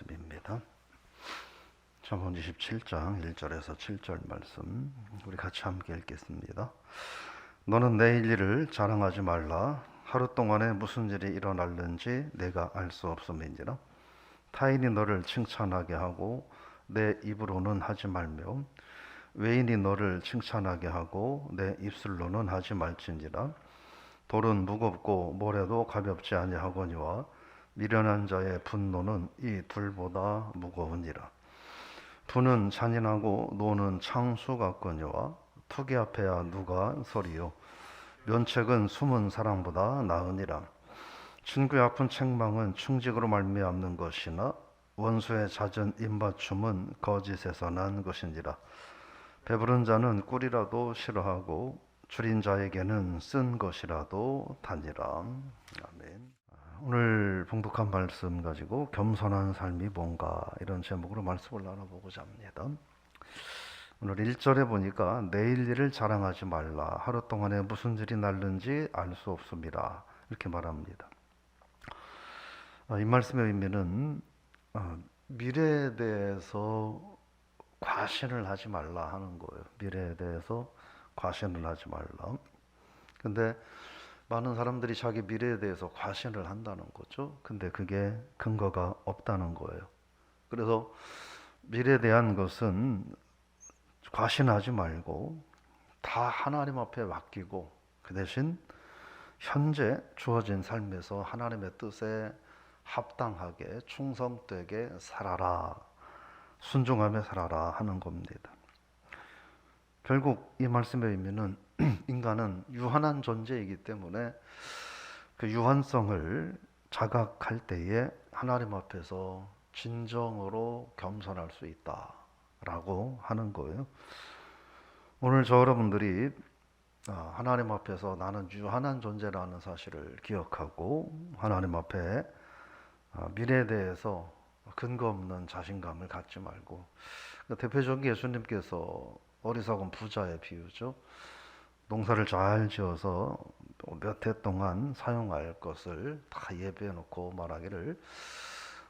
말씀입니다. 잠언 27장 1절에서 7절 말씀 우리 같이 함께 읽겠습니다. 너는 내일 일을 자랑하지 말라. 하루 동안에 무슨 일이 일어날는지 내가 알 수 없음인지라. 타인이 너를 칭찬하게 하고 내 입으로는 하지 말며 외인이 너를 칭찬하게 하고 내 입술로는 하지 말지니라. 돌은 무겁고 모래도 가볍지 아니하거니와 미련한 자의 분노는 이 둘보다 무거우니라. 분은 잔인하고 노는 창수 같거니와 투기 앞에야 누가 서리요. 면책은 숨은 사랑보다 나으니라. 친구의 아픈 책망은 충직으로 말미암는 것이나 원수의 잦은 입맞춤은 거짓에서 난 것이니라. 배부른 자는 꿀이라도 싫어하고 줄인 자에게는 쓴 것이라도 다니라. 아멘. 오늘 봉독한 말씀 가지고 겸손한 삶이 뭔가 이런 제목으로 말씀을 나눠보고자 합니다. 오늘 1절에 보니까 내일 일을 자랑하지 말라. 하루 동안에 무슨 일이 날는지 알 수 없습니다. 이렇게 말합니다. 이 말씀의 의미는 미래에 대해서 과신을 하지 말라 하는 거예요. 미래에 대해서 과신을 하지 말라. 근데 많은 사람들이 자기 미래에 대해서 과신을 한다는 거죠. 근데 그게 근거가 없다는 거예요. 그래서 미래에 대한 것은 과신하지 말고 다 하나님 앞에 맡기고 그 대신 현재 주어진 삶에서 하나님의 뜻에 합당하게 충성되게 살아라. 순종하며 살아라 하는 겁니다. 결국 이 말씀의 의미는 인간은 유한한 존재이기 때문에 그 유한성을 자각할 때에 하나님 앞에서 진정으로 겸손할 수 있다라고 하는 거예요. 오늘 저 여러분들이 하나님 앞에서 나는 유한한 존재라는 사실을 기억하고 하나님 앞에 미래에 대해서 근거 없는 자신감을 갖지 말고, 대표적인 예수님께서 어리석은 부자의 비유죠. 농사를 잘 지어서 몇 해 동안 사용할 것을 다 예비해 놓고 말하기를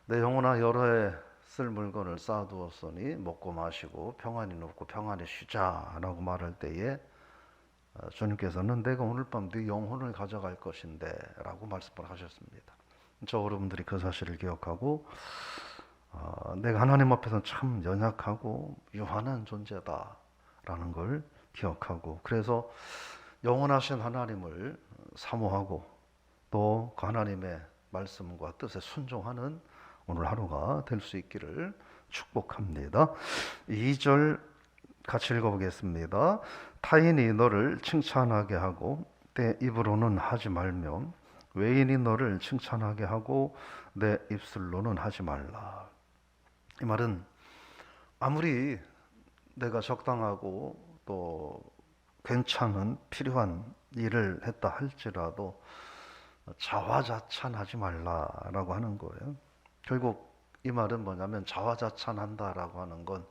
내 영혼아 여러 해 쓸 물건을 쌓아두었으니 먹고 마시고 평안히 눕고 평안히 쉬자라고 말할 때에 주님께서는 내가 오늘 밤 네 영혼을 가져갈 것인데 라고 말씀을 하셨습니다. 저 여러분들이 그 사실을 기억하고 내가 하나님 앞에서는 참 연약하고 유한한 존재다라는 걸 기억하고, 그래서 영원하신 하나님을 사모하고 또 그 하나님의 말씀과 뜻에 순종하는 오늘 하루가 될 수 있기를 축복합니다. 2절 같이 읽어보겠습니다. 타인이 너를 칭찬하게 하고 내 입으로는 하지 말며 외인이 너를 칭찬하게 하고 내 입술로는 하지 말라. 이 말은 아무리 내가 적당하고 또 괜찮은 필요한 일을 했다 할지라도 자화자찬하지 말라라고 하는 거예요. 결국 이 말은 뭐냐면 자화자찬한다라고 하는 건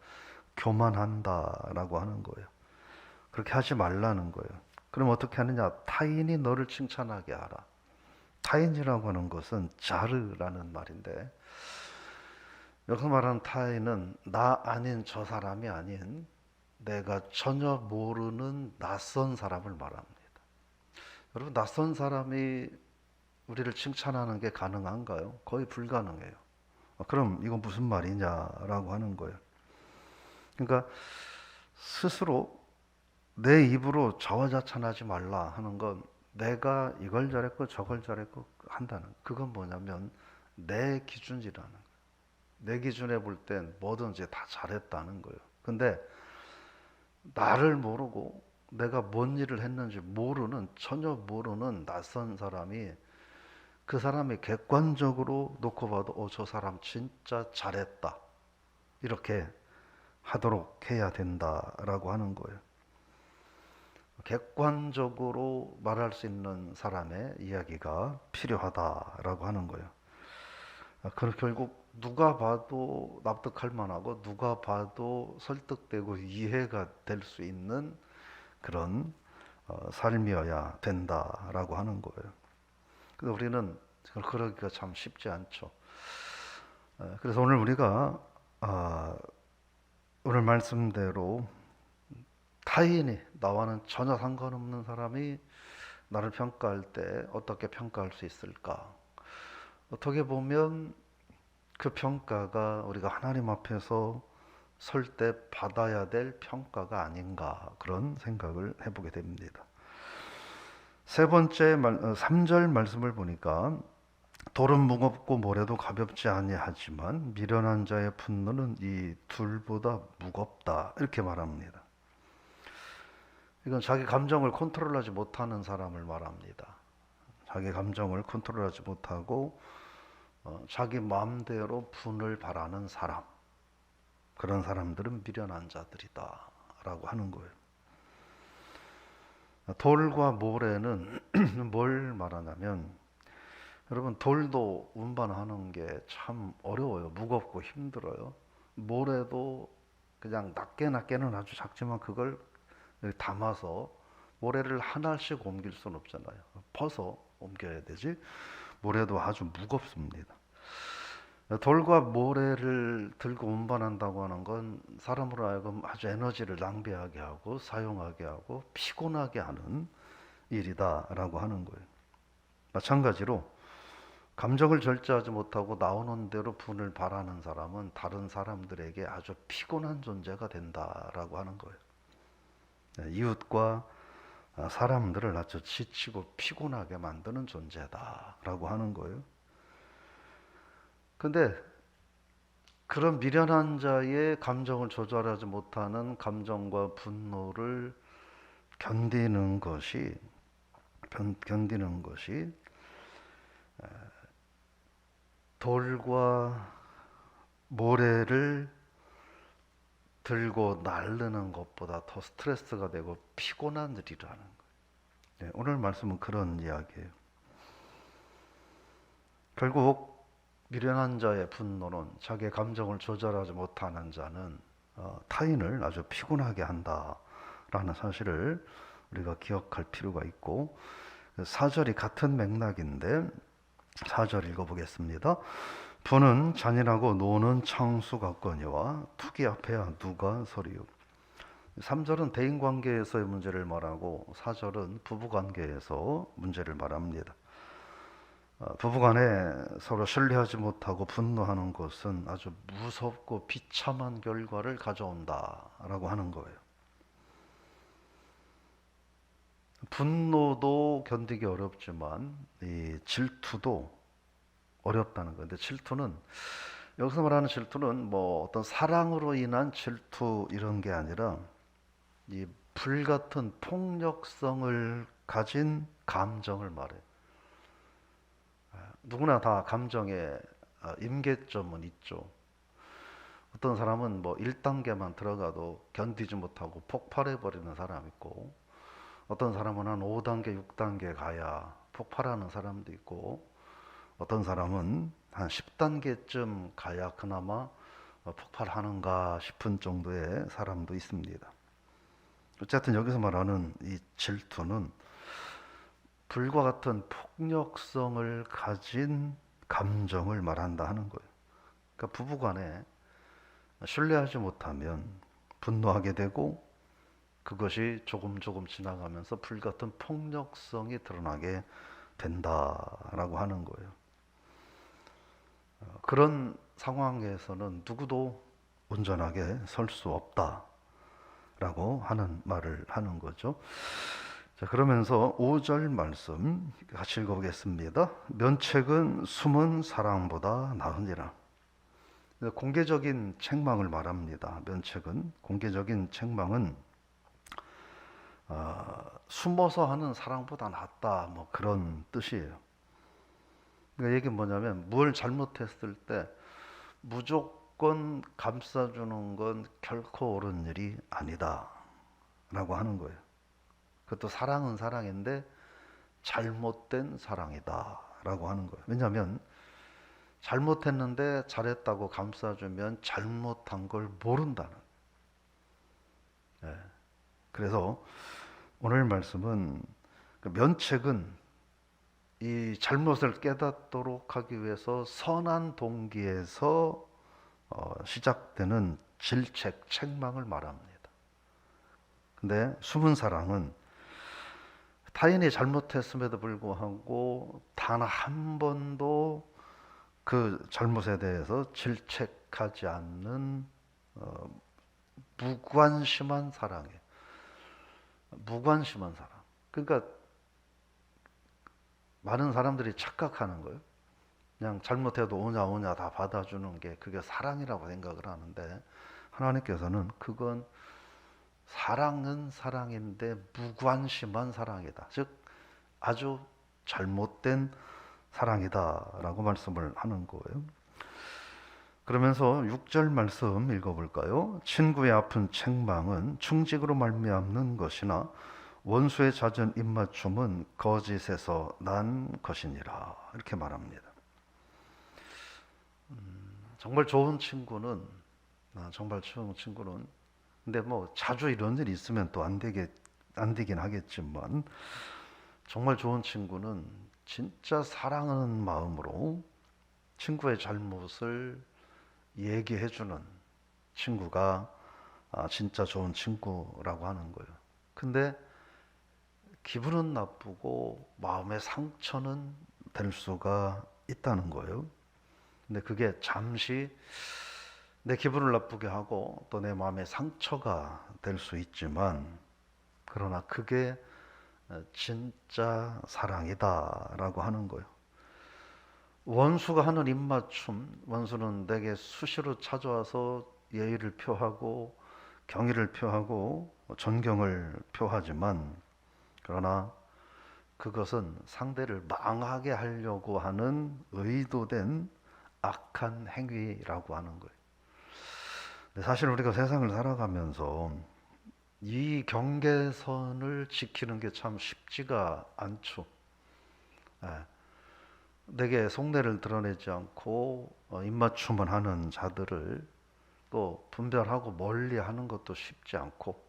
교만한다라고 하는 거예요. 그렇게 하지 말라는 거예요. 그럼 어떻게 하느냐? 타인이 너를 칭찬하게 하라. 타인이라고 하는 것은 자르라는 말인데, 여기서 말하는 타인은 나 아닌 저 사람이 아닌 내가 전혀 모르는 낯선 사람을 말합니다. 여러분, 낯선 사람이 우리를 칭찬하는 게 가능한가요? 거의 불가능해요. 그럼 이건 무슨 말이냐라고 하는 거예요. 그러니까 스스로 내 입으로 자화자찬하지 말라 하는 건 내가 이걸 잘했고 저걸 잘했고 한다는, 그건 뭐냐면 내 기준이라는 거예요. 내 기준에 볼 땐 뭐든지 다 잘했다는 거예요. 근데 나를 모르고 내가 뭔 일을 했는지 모르는, 전혀 모르는 낯선 사람이 그 사람이 객관적으로 놓고 봐도 저 사람 진짜 잘했다 이렇게 하도록 해야 된다라고 하는 거예요. 객관적으로 말할 수 있는 사람의 이야기가 필요하다라고 하는 거예요. 그래서 결국 누가 봐도 납득할 만하고 누가 봐도 설득되고 이해가 될 수 있는 그런 삶이어야 된다라고 하는 거예요. 근데 우리는 그러기가 참 쉽지 않죠. 그래서 오늘 우리가 오늘 말씀대로 타인이 나와는 전혀 상관없는 사람이 나를 평가할 때 어떻게 평가할 수 있을까? 어떻게 보면 그 평가가 우리가 하나님 앞에서 설 때 받아야 될 평가가 아닌가 그런 생각을 해보게 됩니다. 세 번째 3절 말씀을 보니까 돌은 무겁고 모래도 가볍지 아니하지만 미련한 자의 분노는 이 둘보다 무겁다 이렇게 말합니다. 이건 자기 감정을 컨트롤하지 못하는 사람을 말합니다. 자기 감정을 컨트롤하지 못하고 자기 마음대로 분을 바라는 사람, 그런 사람들은 미련한 자들이다 라고 하는 거예요. 돌과 모래는 뭘 말하냐면, 여러분 돌도 운반하는 게 참 어려워요. 무겁고 힘들어요. 모래도 그냥 낮게는 아주 작지만 그걸 담아서 모래를 하나씩 옮길 수는 없잖아요. 퍼서 옮겨야 되지. 모래도 아주 무겁습니다. 돌과 모래를 들고 운반한다고 하는 건 사람으로 하여금 아주 에너지를 낭비하게 하고 사용하게 하고 피곤하게 하는 일이다라고 하는 거예요. 마찬가지로 감정을 절제하지 못하고 나오는 대로 분을 바라는 사람은 다른 사람들에게 아주 피곤한 존재가 된다라고 하는 거예요. 이웃과 사람들을 아주 지치고 피곤하게 만드는 존재다라고 하는 거예요. 근데 그런 미련한 자의 감정을 조절하지 못하는 감정과 분노를 견디는 것이 돌과 모래를 들고 나르는 것보다 더 스트레스가 되고 피곤한 일이라는 거예요. 네, 오늘 말씀은 그런 이야기예요. 결국 미련한 자의 분노는 자기의 감정을 조절하지 못하는 자는 타인을 아주 피곤하게 한다라는 사실을 우리가 기억할 필요가 있고, 4절이 같은 맥락인데 4절 읽어보겠습니다. 분은 잔인하고 노는 창수 같거니와 투기 앞에야 누가 서리요. 3절은 대인관계에서의 문제를 말하고 4절은 부부관계에서 문제를 말합니다. 부부간에 서로 신뢰하지 못하고 분노하는 것은 아주 무섭고 비참한 결과를 가져온다라고 하는 거예요. 분노도 견디기 어렵지만 이 질투도 어렵다는 건데, 질투는 여기서 말하는 질투는 뭐 어떤 사랑으로 인한 질투 이런 게 아니라 이 불같은 폭력성을 가진 감정을 말해요. 누구나 다 감정에 임계점은 있죠. 어떤 사람은 뭐 1단계만 들어가도 견디지 못하고 폭발해 버리는 사람이 있고, 어떤 사람은 한 5단계, 6단계 가야 폭발하는 사람도 있고, 어떤 사람은 한 10단계쯤 가야 그나마 폭발하는가 싶은 정도의 사람도 있습니다. 어쨌든 여기서 말하는 이 질투는 불과 같은 폭력성을 가진 감정을 말한다 하는 거예요. 그러니까 부부간에 신뢰하지 못하면 분노하게 되고, 그것이 조금 지나가면서 불같은 폭력성이 드러나게 된다라고 하는 거예요. 그런 상황에서는 누구도 온전하게 설 수 없다라고 하는 말을 하는 거죠. 자, 그러면서 5절 말씀 같이 읽어보겠습니다. 면책은 숨은 사랑보다 나으니라. 공개적인 책망을 말합니다. 면책은, 공개적인 책망은 숨어서 하는 사랑보다 낫다, 뭐 그런 뜻이에요. 그러니까 얘기는 뭐냐면, 뭘 잘못했을 때 무조건 감싸주는 건 결코 옳은 일이 아니다 라고 하는 거예요. 그것도 사랑은 사랑인데 잘못된 사랑이다 라고 하는 거예요. 왜냐하면 잘못했는데 잘했다고 감싸주면 잘못한 걸 모른다는 거예요. 그래서 오늘 말씀은, 면책은 이 잘못을 깨닫도록 하기 위해서 선한 동기에서 시작되는 질책, 책망을 말합니다. 근데 숨은 사랑은 타인이 잘못했음에도 불구하고 단 한 번도 그 잘못에 대해서 질책하지 않는 무관심한 사랑이에요. 무관심한 사랑. 그러니까 많은 사람들이 착각하는 거예요. 그냥 잘못해도 오냐 다 받아주는 게 그게 사랑이라고 생각을 하는데 하나님께서는 그건 사랑은 사랑인데 무관심한 사랑이다. 즉 아주 잘못된 사랑이다라고 말씀을 하는 거예요. 그러면서 6절 말씀 읽어볼까요? 친구의 아픈 책망은 충직으로 말미암는 것이나 원수의 잦은 입맞춤은 거짓에서 난 것이니라. 이렇게 말합니다. 정말 좋은 친구는 정말 좋은 친구는 근데 뭐 자주 이런 일이 있으면 또 안 되긴 하겠지만 정말 좋은 친구는 진짜 사랑하는 마음으로 친구의 잘못을 얘기해주는 친구가 진짜 좋은 친구라고 하는 거예요. 근데 기분은 나쁘고 마음의 상처는 될 수가 있다는 거예요. 근데 그게 잠시 내 기분을 나쁘게 하고 또 내 마음에 상처가 될 수 있지만 그러나 그게 진짜 사랑이다라고 하는 거예요. 원수가 하는 입맞춤, 원수는 내게 수시로 찾아와서 예의를 표하고 경의를 표하고 존경을 표하지만 그러나 그것은 상대를 망하게 하려고 하는 의도된 악한 행위라고 하는 거예요. 사실 우리가 세상을 살아가면서 이 경계선을 지키는 게 참 쉽지가 않죠. 내게 속내를 드러내지 않고 입맞춤을 하는 자들을 또 분별하고 멀리하는 것도 쉽지 않고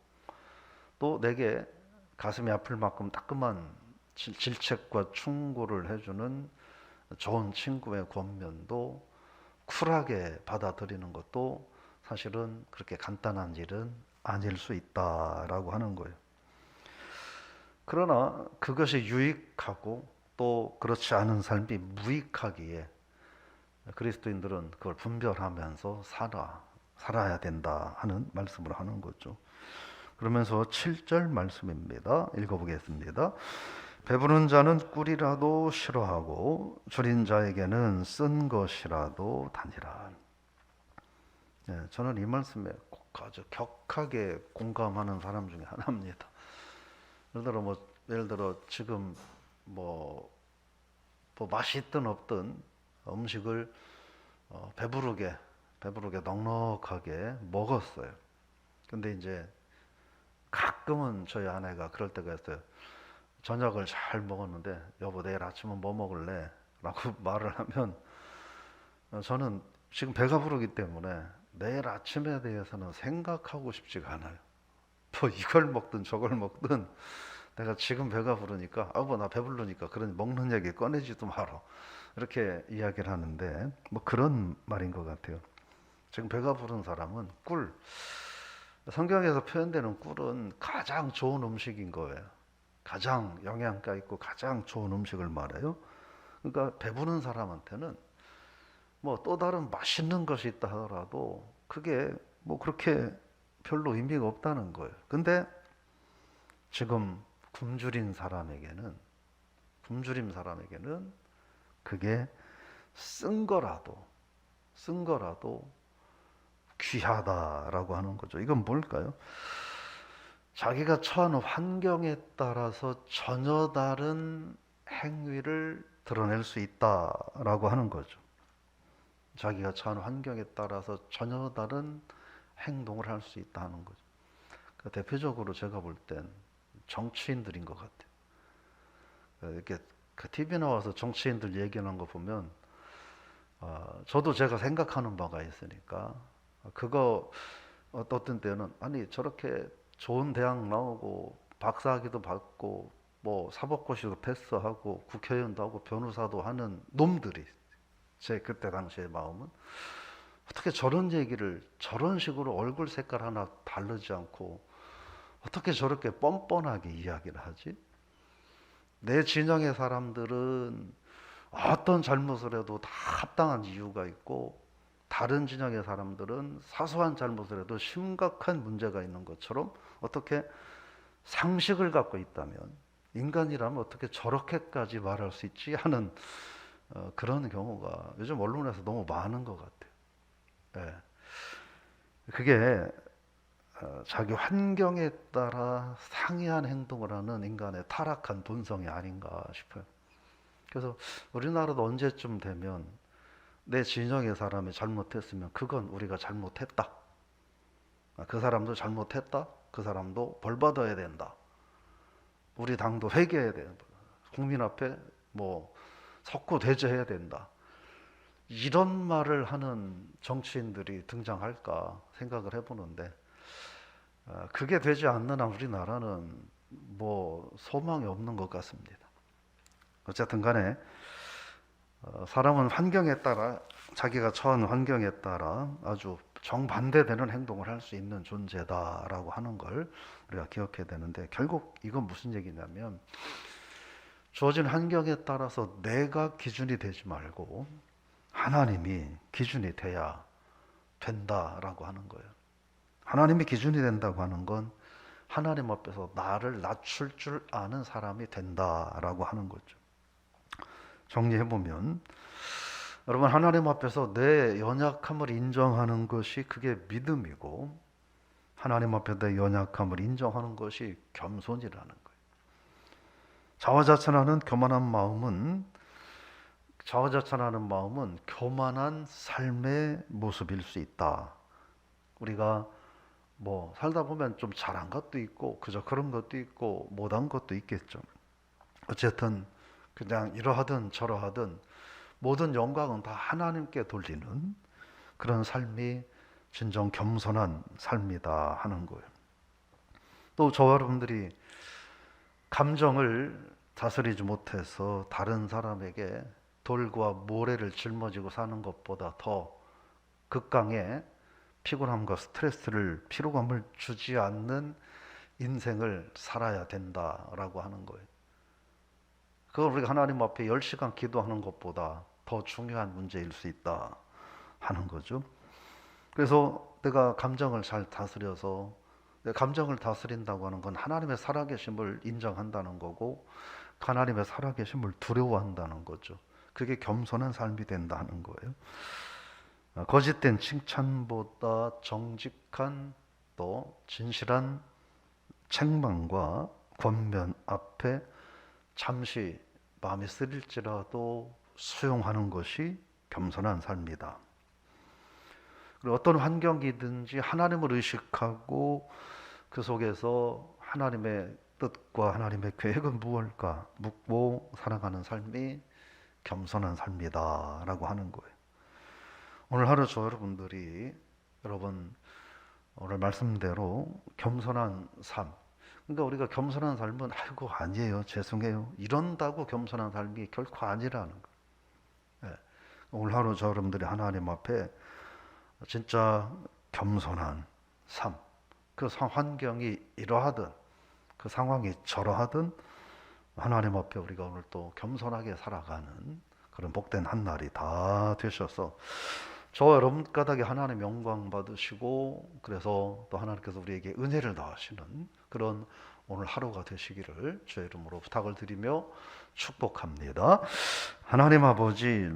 또 내게 가슴이 아플 만큼 따끔한 질책과 충고를 해주는 좋은 친구의 권면도 쿨하게 받아들이는 것도 사실은 그렇게 간단한 일은 아닐 수 있다라고 하는 거예요. 그러나 그것이 유익하고 또 그렇지 않은 삶이 무익하기에 그리스도인들은 그걸 분별하면서 살아야 된다 하는 말씀을 하는 거죠. 그러면서 7절 말씀입니다. 읽어보겠습니다. 배부른 자는 꿀이라도 싫어하고 줄인 자에게는 쓴 것이라도 다니라. 저는 이 말씀에 꼭 아주 격하게 공감하는 사람 중에 하나입니다. 예를 들어 지금 뭐 맛있든 없든 음식을 배부르게 넉넉하게 먹었어요. 근데 이제 가끔은 저희 아내가 그럴 때가 있어요. 저녁을 잘 먹었는데 여보 내일 아침은 뭐 먹을래? 라고 말을 하면 저는 지금 배가 부르기 때문에 내일 아침에 대해서는 생각하고 싶지가 않아요. 뭐 이걸 먹든 저걸 먹든 내가 지금 배가 부르니까 아우 나 배부르니까 그런 먹는 얘기 꺼내지도 마라 이렇게 이야기를 하는데 뭐 그런 말인 것 같아요. 지금 배가 부른 사람은 성경에서 표현되는 꿀은 가장 좋은 음식인 거예요. 가장 영양가 있고 가장 좋은 음식을 말해요. 그러니까 배부른 사람한테는 뭐 또 다른 맛있는 것이 있다 하더라도 그게 뭐 그렇게 별로 의미가 없다는 거예요. 근데 지금 굶주린 사람에게는 그게 쓴 거라도 귀하다라고 하는 거죠. 이건 뭘까요? 자기가 처한 환경에 따라서 전혀 다른 행위를 드러낼 수 있다라고 하는 거죠. 자기가 처한 환경에 따라서 전혀 다른 행동을 할 수 있다는 거죠. 그러니까 대표적으로 제가 볼 땐 정치인들인 것 같아요. 이렇게 TV 나와서 정치인들 얘기하는 거 보면 저도 제가 생각하는 바가 있으니까 그거 어떤 때는 아니 저렇게 좋은 대학 나오고 박사학위도 받고 뭐 사법고시도 패스하고 국회의원도 하고 변호사도 하는 놈들이, 제 그때 당시의 마음은 어떻게 저런 얘기를 저런 식으로 얼굴 색깔 하나 다르지 않고 어떻게 저렇게 뻔뻔하게 이야기를 하지? 내 진영의 사람들은 어떤 잘못을 해도 다 합당한 이유가 있고 다른 진영의 사람들은 사소한 잘못을 해도 심각한 문제가 있는 것처럼 어떻게 상식을 갖고 있다면 인간이라면 어떻게 저렇게까지 말할 수 있지 하는 그런 경우가 요즘 언론에서 너무 많은 것 같아요. 예. 그게 자기 환경에 따라 상이한 행동을 하는 인간의 타락한 본성이 아닌가 싶어요. 그래서 우리나라도 언제쯤 되면 내 진영의 사람이 잘못했으면 그건 우리가 잘못했다. 그 사람도 잘못했다. 그 사람도 벌 받아야 된다. 우리 당도 회개해야 된다. 국민 앞에 뭐 석고 대죄해야 된다. 이런 말을 하는 정치인들이 등장할까 생각을 해보는데 그게 되지 않는 한 우리나라는 뭐 소망이 없는 것 같습니다. 어쨌든 간에 사람은 환경에 따라 자기가 처한 환경에 따라 아주 정반대되는 행동을 할 수 있는 존재다라고 하는 걸 우리가 기억해야 되는데 결국 이건 무슨 얘기냐면 주어진 환경에 따라서 내가 기준이 되지 말고 하나님이 기준이 돼야 된다라고 하는 거예요. 하나님이 기준이 된다고 하는 건 하나님 앞에서 나를 낮출 줄 아는 사람이 된다라고 하는 거죠. 정리해보면 여러분 하나님 앞에서 내 연약함을 인정하는 것이 그게 믿음이고 하나님 앞에 내 연약함을 인정하는 것이 겸손이라는 거예요. 자화자찬하는 마음은 교만한 삶의 모습일 수 있다. 우리가 뭐 살다 보면 좀 잘한 것도 있고 그저 그런 것도 있고 못한 것도 있겠죠. 어쨌든 그냥 이러하든 저러하든 모든 영광은 다 하나님께 돌리는 그런 삶이 진정 겸손한 삶이다 하는 거예요. 또 저와 여러분들이 감정을 다스리지 못해서 다른 사람에게 돌과 모래를 짊어지고 사는 것보다 더 극강의 피곤함과 스트레스를, 피로감을 주지 않는 인생을 살아야 된다라고 하는 거예요. 그건 우리가 하나님 앞에 10시간 기도하는 것보다 더 중요한 문제일 수 있다 하는 거죠. 그래서 내가 감정을 잘 다스려서 내 감정을 다스린다고 하는 건 하나님의 살아계심을 인정한다는 거고 하나님의 살아계심을 두려워한다는 거죠. 그게 겸손한 삶이 된다는 거예요. 거짓된 칭찬보다 정직한 또 진실한 책망과 권면 앞에 잠시 마음이 쓰릴지라도 수용하는 것이 겸손한 삶이다. 그리고 어떤 환경이든지 하나님을 의식하고 그 속에서 하나님의 뜻과 하나님의 계획은 무엇일까 묻고 살아가는 삶이 겸손한 삶이다 라고 하는 거예요. 오늘 하루 저 여러분 오늘 말씀대로 겸손한 삶, 그러니까 우리가 겸손한 삶은 아이고 아니에요 죄송해요 이런다고 겸손한 삶이 결코 아니라는 거예요. 예. 오늘 하루 저 여러분들이 하나님 앞에 진짜 겸손한 삶, 그 환경이 이러하든 그 상황이 저러하든 하나님 앞에 우리가 오늘 또 겸손하게 살아가는 그런 복된 한 날이 다 되셔서 저와 여러분 까닭에 하나님 영광 받으시고 그래서 또 하나님께서 우리에게 은혜를 더하시는 그런 오늘 하루가 되시기를 주의 이름으로 부탁을 드리며 축복합니다. 하나님 아버지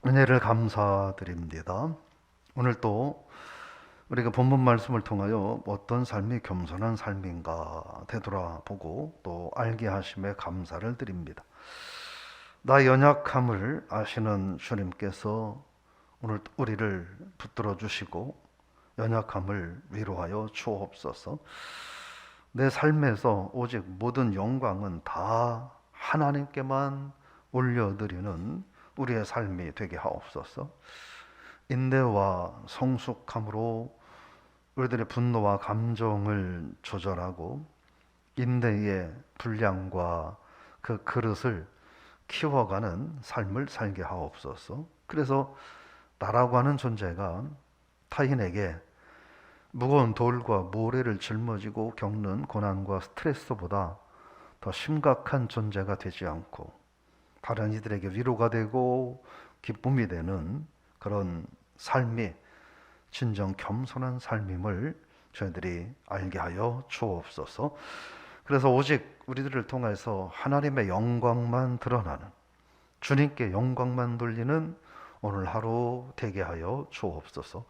은혜를 감사드립니다. 오늘 또 우리가 본문 말씀을 통하여 어떤 삶이 겸손한 삶인가 되돌아보고 또 알게 하심에 감사를 드립니다. 나의 연약함을 아시는 주님께서 오늘 우리를 붙들어 주시고 연약함을 위로하여 주옵소서. 내 삶에서 오직 모든 영광은 다 하나님께만 올려드리는 우리의 삶이 되게 하옵소서. 인내와 성숙함으로 우리들의 분노와 감정을 조절하고 인내의 분량과 그 그릇을 키워가는 삶을 살게 하옵소서. 그래서 나라고 하는 존재가 타인에게 무거운 돌과 모래를 짊어지고 겪는 고난과 스트레스보다 더 심각한 존재가 되지 않고 다른 이들에게 위로가 되고 기쁨이 되는 그런 삶이 진정 겸손한 삶임을 저희들이 알게 하여 주옵소서. 그래서 오직 우리들을 통해서 하나님의 영광만 드러나는, 주님께 영광만 돌리는 오늘 하루 되게 하여 주옵소서.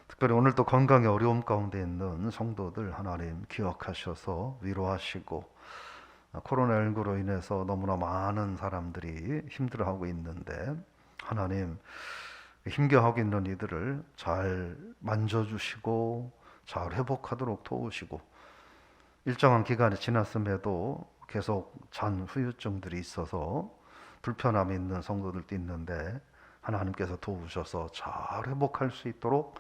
특별히 오늘 또 건강에 어려움 가운데 있는 성도들 하나님 기억하셔서 위로하시고, 코로나19로 인해서 너무나 많은 사람들이 힘들어하고 있는데 하나님 힘겨워하고 있는 이들을 잘 만져주시고 잘 회복하도록 도우시고, 일정한 기간이 지났음에도 계속 잔 후유증들이 있어서 불편함이 있는 성도들도 있는데 하나님께서 도우셔서 잘 회복할 수 있도록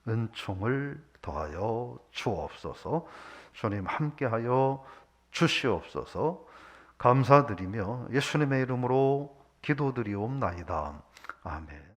은총을 더하여 주옵소서. 주님 함께하여 주시옵소서. 감사드리며 예수님의 이름으로 기도드리옵나이다. 아멘.